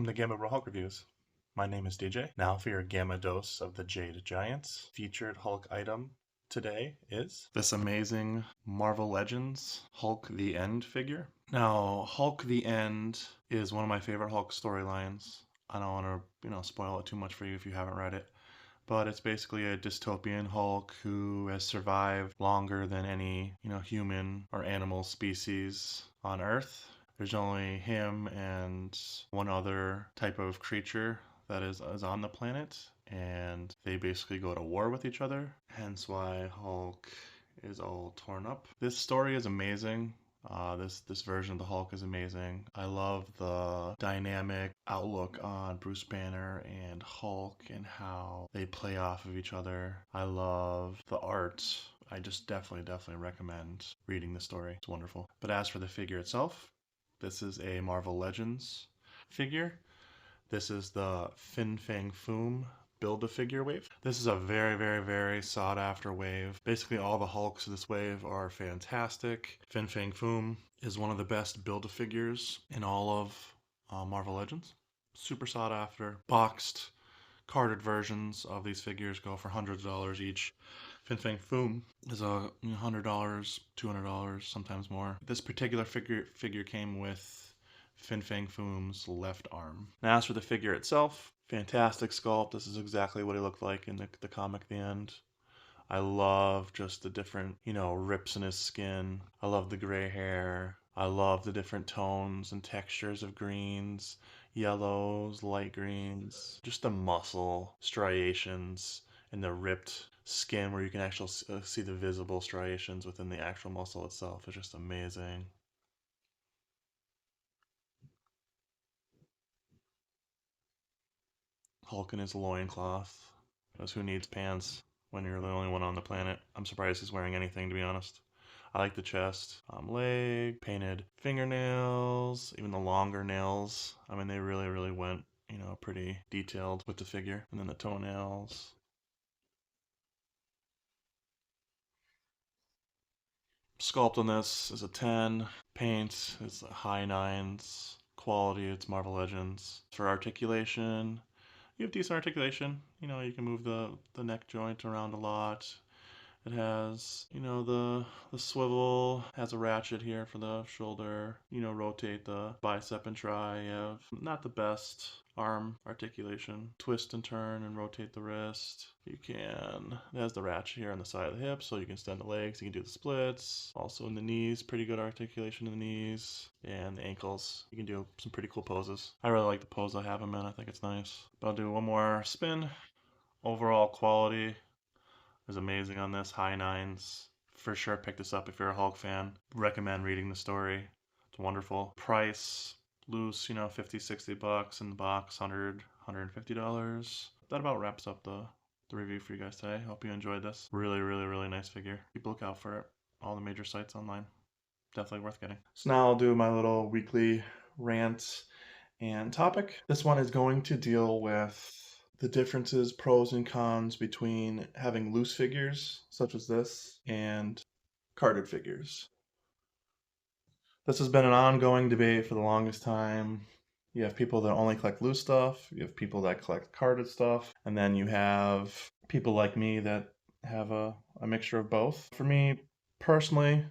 to Gamma Bro Hulk Reviews. My name is DJ. Now for your Gamma Dose of the Jade Giants. Featured Hulk item today is this amazing Marvel Legends Hulk the End figure. Now, Hulk the End is one of my favorite Hulk storylines. I don't want to, spoil it too much for you if you haven't read it. But it's basically a dystopian Hulk who has survived longer than any, human or animal species on Earth. There's only him and one other type of creature that is on the planet, and they basically go to war with each other, hence why Hulk is all torn up. This story is amazing. This version of the Hulk is amazing. I love the dynamic outlook on Bruce Banner and Hulk and how they play off of each other. I love the art. I just definitely recommend reading the story. It's wonderful. But as for the figure itself, this is a Marvel Legends figure. This is the Fin Fang Foom Build-A-Figure wave. This is a very sought after wave. Basically all the Hulks of this wave are fantastic. Fin Fang Foom is one of the best Build-A-Figures in all of Marvel Legends. Super sought after. Boxed, carded versions of these figures go for hundreds of dollars each. Fin Fang Foom is $100, $200, sometimes more. This particular figure came with Fin Fang Foom's left arm. Now as for the figure itself, fantastic sculpt. This is exactly what he looked like in the comic at the end. I love just the different, rips in his skin. I love the gray hair. I love the different tones and textures of greens, yellows, light greens. Just the muscle striations and the ripped skin where you can actually see the visible striations within the actual muscle itself is just amazing. Hulk in his loincloth. Because who needs pants when you're the only one on the planet? I'm surprised he's wearing anything, to be honest. I like the chest, leg, painted fingernails, even the longer nails. I mean, they really went, pretty detailed with the figure. And then the toenails. Sculpt on this is a 10. Paint is high 9s. Quality, it's Marvel Legends. For articulation, you have decent articulation. You can move the neck joint around a lot. It has, the swivel, has a ratchet here for the shoulder. Rotate the bicep and try. You have not the best arm articulation. Twist and turn and rotate the wrist. It has the ratchet here on the side of the hip, so you can extend the legs. You can do the splits. Also in the knees, pretty good articulation in the knees. And the ankles, you can do some pretty cool poses. I really like the pose I have him in. I think it's nice. But I'll do one more spin. Overall quality is amazing on this. High 9s. For sure pick this up if you're a Hulk fan. Recommend reading the story. It's wonderful. Price, loose, $50-$60 in the box, $100-$150. That about wraps up the review for you guys today. Hope you enjoyed this. Really nice figure. Keep a lookout for it. All the major sites online. Definitely worth getting. So now I'll do my little weekly rant and topic. This one is going to deal with the differences, pros and cons between having loose figures, such as this, and carded figures. This has been an ongoing debate for the longest time. You have people that only collect loose stuff, you have people that collect carded stuff, and then you have people like me that have a mixture of both. For me, personally,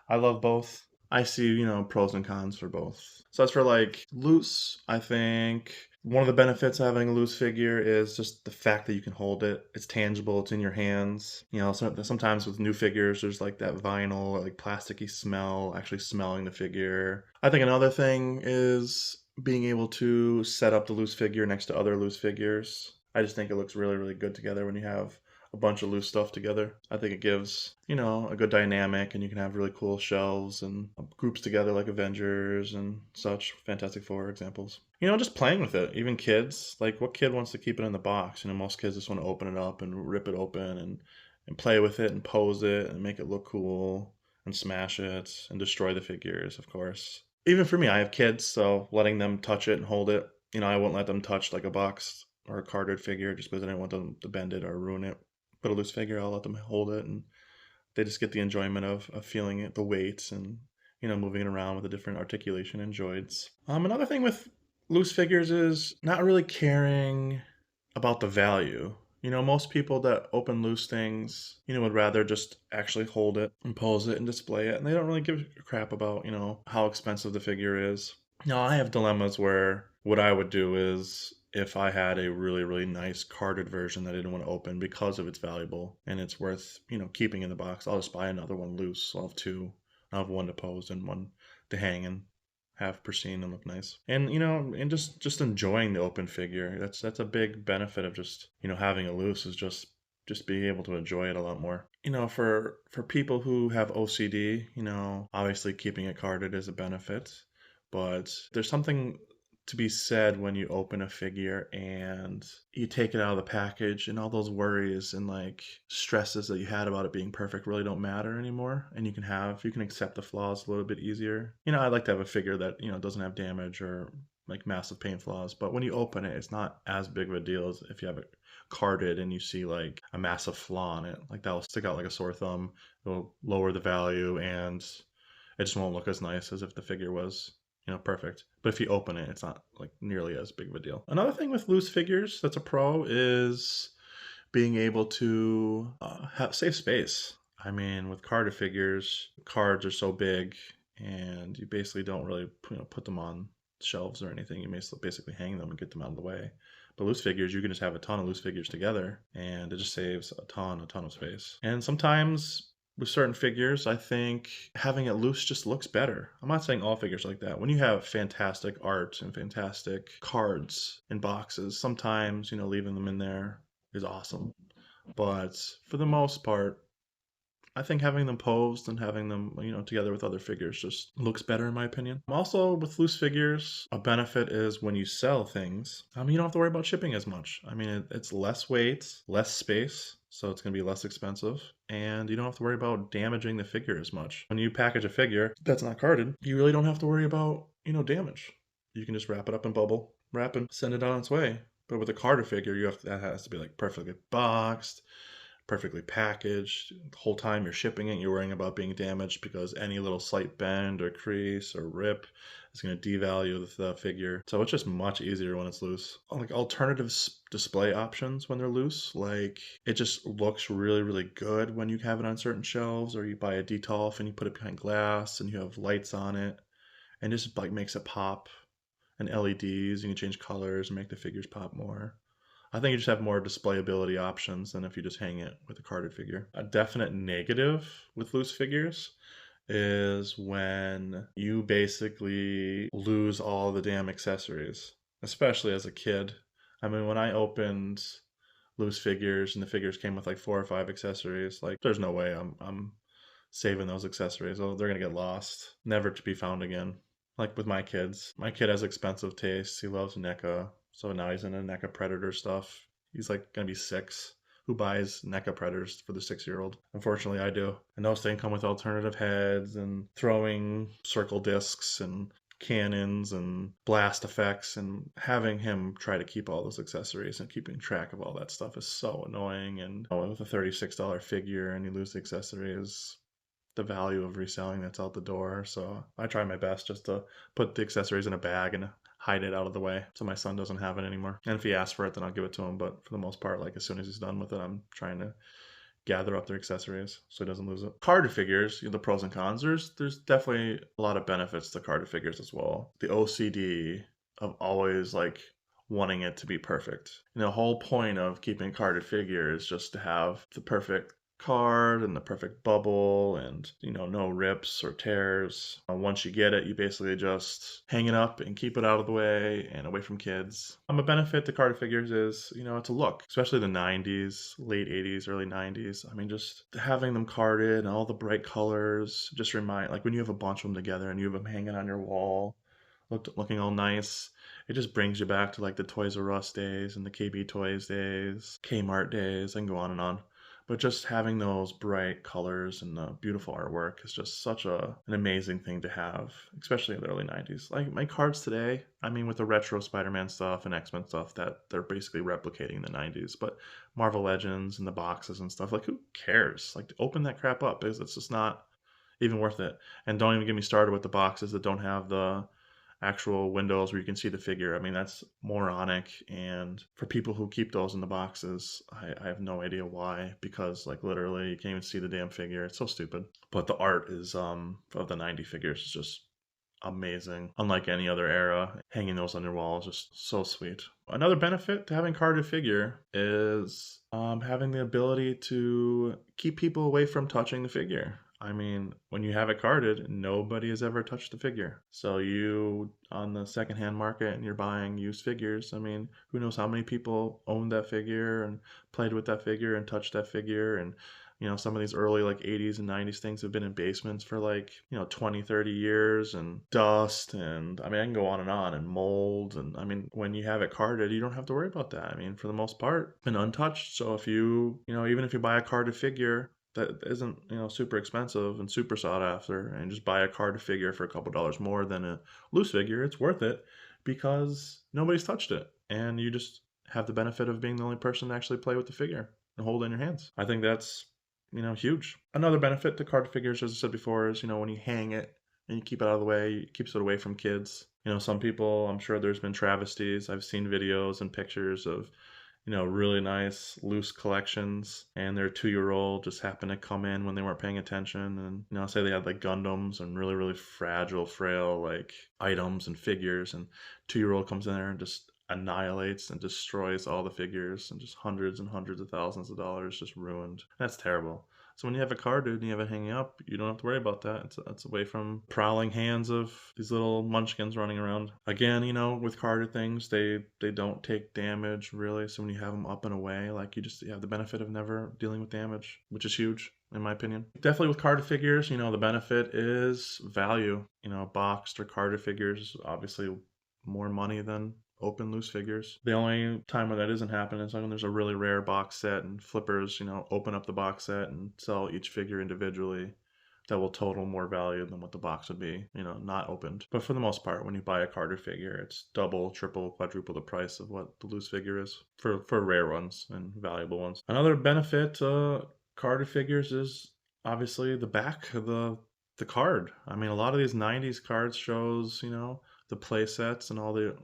I love both. I see, pros and cons for both. So as for loose, I think one of the benefits of having a loose figure is just the fact that you can hold it. It's tangible, it's in your hands. Sometimes with new figures, there's that vinyl, plasticky smell, actually smelling the figure. I think another thing is being able to set up the loose figure next to other loose figures. I just think it looks really good together when you have a bunch of loose stuff together. I think it gives, a good dynamic, and you can have really cool shelves and groups together like Avengers and such. Fantastic Four examples. Just playing with it. Even kids, what kid wants to keep it in the box? Most kids just want to open it up and rip it open and play with it and pose it and make it look cool and smash it and destroy the figures, of course. Even for me, I have kids, so letting them touch it and hold it, I won't let them touch a box or a carded figure just because I don't want them to bend it or ruin it. But a loose figure, I'll let them hold it, and they just get the enjoyment of feeling it, the weight, and moving it around with the different articulation and joints. Another thing with loose figures is not really caring about the value. Most people that open loose things, would rather just actually hold it and pose it and display it. And they don't really give a crap about, how expensive the figure is. Now, I have dilemmas where what I would do is if I had a really, really nice carded version that I didn't want to open because of its valuable and it's worth, keeping in the box, I'll just buy another one loose. So I'll have two. I'll have one to pose and one to hang and have pristine and look nice. And and just enjoying the open figure. That's a big benefit of just, having a loose is just being able to enjoy it a lot more. For people who have OCD, obviously keeping it carded is a benefit, but there's something to be said when you open a figure and you take it out of the package and all those worries and like stresses that you had about it being perfect really don't matter anymore, and you can accept the flaws a little bit easier. I like to have a figure that doesn't have damage or like massive paint flaws, but when you open it, it's not as big of a deal as if you have it carded and you see like a massive flaw in it. Like that'll stick out like a sore thumb. It'll lower the value and it just won't look as nice as if the figure was perfect. But if you open it, it's not like nearly as big of a deal. Another thing with loose figures that's a pro is being able to save space. I mean, with carded figures, cards are so big, and you basically don't really put them on shelves or anything. You basically hang them and get them out of the way. But loose figures, you can just have a ton of loose figures together, and it just saves a ton of space. And sometimes with certain figures, I think having it loose just looks better. I'm not saying all figures like that. When you have fantastic art and fantastic cards in boxes, sometimes, leaving them in there is awesome. But for the most part, I think having them posed and having them, together with other figures just looks better in my opinion. Also, with loose figures, a benefit is when you sell things, you don't have to worry about shipping as much. I mean, it's less weight, less space, so it's going to be less expensive, and you don't have to worry about damaging the figure as much. When you package a figure that's not carded, you really don't have to worry about, damage. You can just wrap it up in bubble wrap and send it on its way. But with a carded figure, that has to be like perfectly boxed, perfectly packaged. The whole time you're shipping it, you're worrying about being damaged because any little slight bend or crease or rip is going to devalue the figure. So it's just much easier when it's loose. Like alternative display options when they're loose, like it just looks really, really good when you have it on certain shelves, or you buy a detolf and you put it behind glass and you have lights on it and it just like makes it pop, and LEDs, you can change colors and make the figures pop more. I think you just have more displayability options than if you just hang it with a carded figure. A definite negative with loose figures is when you basically lose all the damn accessories, especially as a kid. I mean, when I opened loose figures and the figures came with like 4 or 5 accessories, like there's no way I'm saving those accessories. Oh, they're gonna get lost, never to be found again. Like with my kids, my kid has expensive tastes. He loves NECA, so now he's into NECA Predator stuff. He's like gonna be 6. Who buys NECA Predators for the 6-year-old? Unfortunately, I do. And those things come with alternative heads and throwing circle discs and cannons and blast effects, and having him try to keep all those accessories and keeping track of all that stuff is so annoying. And with a $36 figure and you lose the accessories, the value of reselling that's out the door. So I try my best just to put the accessories in a bag and hide it out of the way so my son doesn't have it anymore. And if he asks for it, then I'll give it to him. But for the most part, like as soon as he's done with it, I'm trying to gather up their accessories so he doesn't lose it. Carded figures, the pros and cons. There's definitely a lot of benefits to carded figures as well. The OCD of always like wanting it to be perfect. The whole point of keeping carded figures is just to have the perfect card and the perfect bubble and no rips or tears. Once you get it, you basically just hang it up and keep it out of the way and away from kids. A benefit to carded figures is it's a look, especially the 90s, late 80s, early 90s. I mean, just having them carded and all the bright colors just remind, like when you have a bunch of them together and you have them hanging on your wall looking all nice, it just brings you back to like the Toys R Us days and the KB Toys days, Kmart days, and go on and on. But just having those bright colors and the beautiful artwork is just such an amazing thing to have, especially in the early 90s. Like my cards today, I mean, with the retro Spider-Man stuff and X-Men stuff, that they're basically replicating the 90s. But Marvel Legends and the boxes and stuff, like who cares? Like open that crap up, because it's just not even worth it. And don't even get me started with the boxes that don't have the actual windows where you can see the figure. I mean, that's moronic. And for people who keep those in the boxes, I have no idea why, because like literally you can't even see the damn figure. It's so stupid. But the art is of the 90 figures is just amazing. Unlike any other era, hanging those on your wall is just so sweet. Another benefit to having carded figure is having the ability to keep people away from touching the figure. I mean, when you have it carded, nobody has ever touched the figure. So you on the secondhand market and you're buying used figures. I mean, who knows how many people owned that figure and played with that figure and touched that figure. And some of these early like 80s and 90s things have been in basements for like 20, 30 years, and dust, and I mean I can go on, and mold. And I mean, when you have it carded, you don't have to worry about that. I mean, for the most part, been untouched. So if even if you buy a carded figure that isn't super expensive and super sought after, and just buy a carded figure for a couple dollars more than a loose figure, it's worth it because nobody's touched it, and you just have the benefit of being the only person to actually play with the figure and hold it in your hands. I think that's huge. Another benefit to card figures, as I said before, is when you hang it and you keep it out of the way, it keeps it away from kids. Some people, I'm sure there's been travesties. I've seen videos and pictures of really nice loose collections, and their 2-year-old just happened to come in when they weren't paying attention, and say they had like Gundams and really, really fragile, frail like items and figures, and 2-year-old comes in there and just annihilates and destroys all the figures, and just hundreds and hundreds of thousands of dollars just ruined. That's terrible. So when you have a card, dude, and you have it hanging up, you don't have to worry about that. It's away from prowling hands of these little munchkins running around. Again, with carded things, they don't take damage really. So when you have them up and away, like you have the benefit of never dealing with damage, which is huge in my opinion. Definitely with carded figures, the benefit is value. Boxed or carded figures, obviously more money than open loose figures. The only time when that isn't happening is when there's a really rare box set and flippers, open up the box set and sell each figure individually. That will total more value than what the box would be, not opened. But for the most part, when you buy a carded figure, it's double, triple, quadruple the price of what the loose figure is for rare ones and valuable ones. Another benefit to carded figures is obviously the back of the card. I mean, a lot of these 90s cards shows, the play sets and all the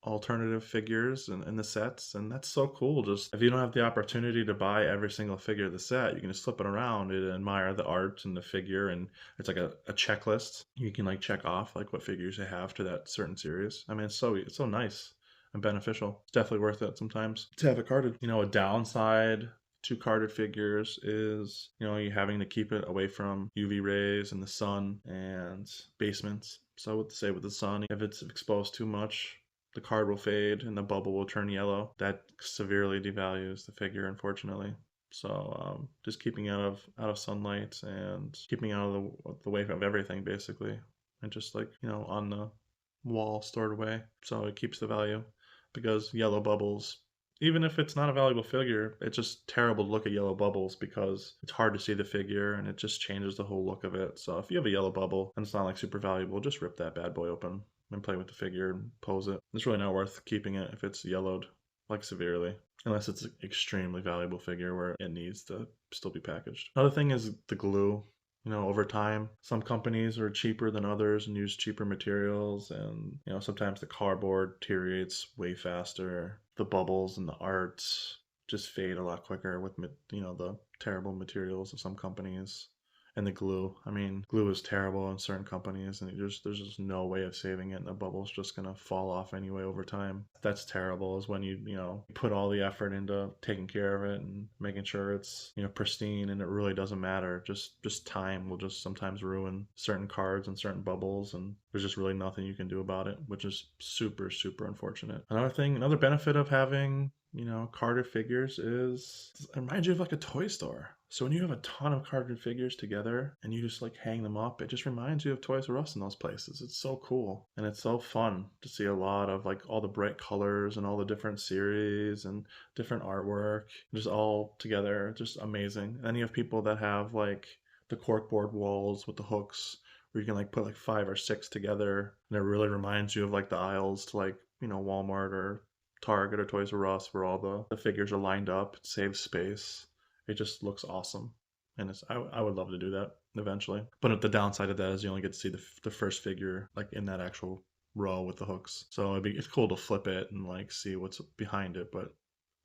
alternative figures and the sets, and that's so cool. Just if you don't have the opportunity to buy every single figure of the set, you can just flip it around and admire the art and the figure, and it's like a checklist. You can like check off like what figures you have to that certain series. I mean, it's so nice and beneficial. It's definitely worth it sometimes to have it carded. A downside to carded figures is you having to keep it away from UV rays and the sun and basements. So with the sun, if it's exposed too much, the card will fade and the bubble will turn yellow. That severely devalues the figure, unfortunately. So just keeping out of sunlight and keeping out of the way of everything, basically, and just like on the wall stored away, so it keeps the value. Because yellow bubbles, even if it's not a valuable figure, it's just terrible to look at yellow bubbles because it's hard to see the figure and it just changes the whole look of it. So if you have a yellow bubble and it's not like super valuable, just rip that bad boy open and play with the figure and pose it. It's really not worth keeping it if it's yellowed like severely, unless it's an extremely valuable figure where it needs to still be packaged. Another thing is the glue. Over time, some companies are cheaper than others and use cheaper materials, and sometimes the cardboard deteriorates way faster. The bubbles and the arts just fade a lot quicker with the terrible materials of some companies. And the glue. I mean, glue is terrible in certain companies, and there's just no way of saving it, and the bubble's just gonna fall off anyway over time. That's terrible. Is when you put all the effort into taking care of it and making sure it's pristine, and it really doesn't matter. Just time will just sometimes ruin certain cards and certain bubbles, and there's just really nothing you can do about it, which is super, super unfortunate. Another benefit of having carded figures is it reminds you of like a toy store. So when you have a ton of carded figures together and you just like hang them up, it just reminds you of Toys R Us in those places. It's so cool. And it's so fun to see a lot of like all the bright colors and all the different series and different artwork just all together. Just amazing. And then you have people that have like the corkboard walls with the hooks where you can like put like 5 or 6 together. And it really reminds you of like the aisles to like, Walmart or Target or Toys R Us where all the figures are lined up. It saves space. It just looks awesome, and I would love to do that eventually. But the downside of that is you only get to see the first figure like in that actual row with the hooks. So it's cool to flip it and like see what's behind it, but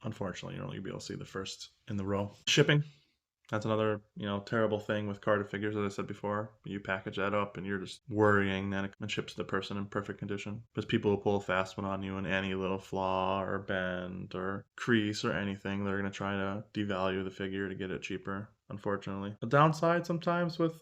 unfortunately you're only gonna be able to see the first in the row. Shipping. That's another, terrible thing with carded figures, as I said before. You package that up and you're just worrying that it ships to the person in perfect condition. Because people will pull a fast one on you, and any little flaw or bend or crease or anything, they're going to try to devalue the figure to get it cheaper, unfortunately. The downside sometimes with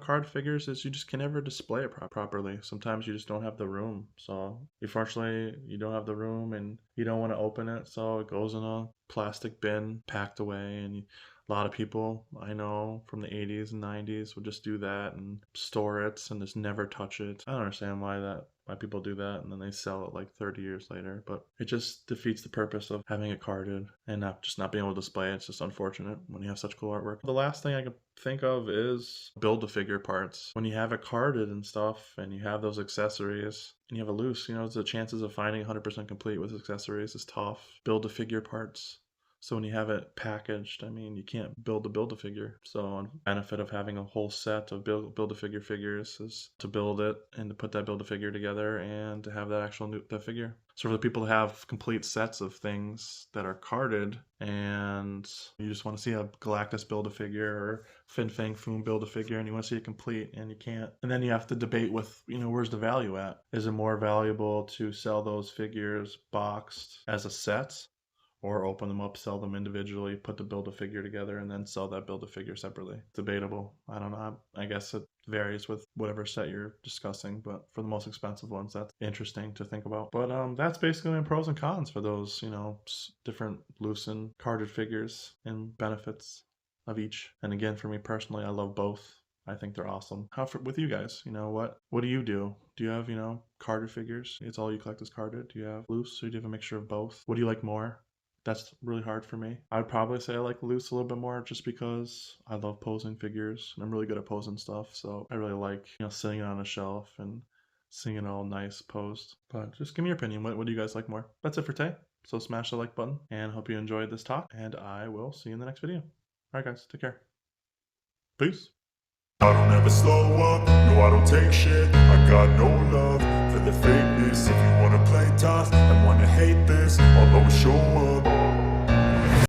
card figures is you just can never display it properly. Sometimes you just don't have the room. So unfortunately, you don't have the room and you don't want to open it. So it goes in a plastic bin packed away. And a lot of people I know from the 80s and 90s would just do that and store it and just never touch it. I don't understand why people do that, and then they sell it like 30 years later. But it just defeats the purpose of having it carded and not being able to display it. It's just unfortunate when you have such cool artwork. The last thing I can think of is build-a-figure parts. When you have it carded and stuff, and you have those accessories, and you have a loose, the chances of finding 100% complete with accessories is tough. Build-a-figure parts. So when you have it packaged, you can't build-a-figure. So the benefit of having a whole set of build-a-figure figures is to build it and to put that build-a-figure together and to have that that figure. So for the people who have complete sets of things that are carded and you just want to see a Galactus build-a-figure or Fin Fang Foom build-a-figure and you want to see it complete and you can't, and then you have to debate with, where's the value at? Is it more valuable to sell those figures boxed as a set, or open them up, sell them individually, put the build-a-figure together, and then sell that build-a-figure separately? Debatable. I don't know. I guess it varies with whatever set you're discussing, but for the most expensive ones, that's interesting to think about. But that's basically my pros and cons for those, different loose and carded figures and benefits of each. And again, for me personally, I love both. I think they're awesome. With you guys, what do you do? Do you have, carded figures? It's all you collect is carded. Do you have loose, or do you have a mixture of both? What do you like more? That's really hard for me. I'd probably say I like loose a little bit more just because I love posing figures and I'm really good at posing stuff. So I really like, sitting on a shelf and seeing it all nice posed. But just give me your opinion. What do you guys like more? That's it for today. So smash the like button and hope you enjoyed this talk, and I will see you in the next video. All right, guys, take care. Peace. I don't ever slow up, no I don't take shit. I got no love for the fakeness. If you wanna play tough and wanna hate this, I'll always show up.